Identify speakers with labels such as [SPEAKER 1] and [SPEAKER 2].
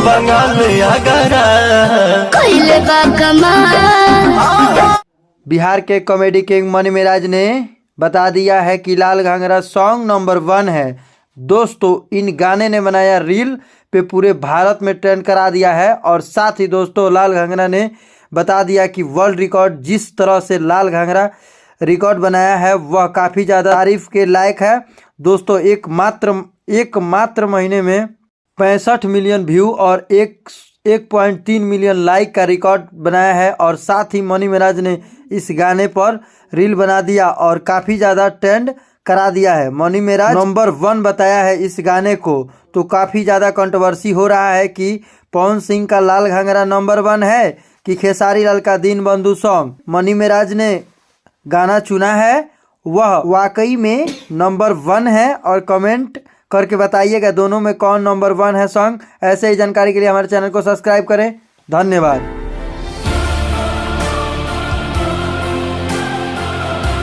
[SPEAKER 1] बंगाल अगरा
[SPEAKER 2] कोइले बा कमाल।
[SPEAKER 3] बिहार के कॉमेडी किंग मनी मिराज ने बता दिया है कि लाल घाघरा सॉन्ग नंबर 1 है। दोस्तों इन गाने ने बनाया रील पे पूरे भारत में ट्रेंड करा दिया है। और साथ ही दोस्तों लाल घाघरा ने बता दिया कि वर्ल्ड रिकॉर्ड जिस तरह से लाल घाघरा रिकॉर्ड बनाया है वह काफ़ी ज़्यादा तारीफ के लायक है। दोस्तों एक मात्र महीने में 65 मिलियन व्यू और 1.3 मिलियन लाइक का रिकॉर्ड बनाया है। और साथ ही मनी मिराज ने इस गाने पर रील बना दिया और काफ़ी ज़्यादा ट्रेंड करा दिया है। मनी मिराज नंबर 1 बताया है इस गाने को, तो काफ़ी ज़्यादा कंट्रोवर्सी हो रहा है कि पवन सिंह का लाल घाघरा नंबर 1 है कि खेसारी लाल का दीनबंधु सॉन्ग मनी मिराज ने गाना चुना है वह वाकई में नंबर 1 है। और कमेंट करके बताइएगा दोनों में कौन नंबर 1 है सॉन्ग। ऐसे ही जानकारी के लिए हमारे चैनल को सब्सक्राइब करें। धन्यवाद।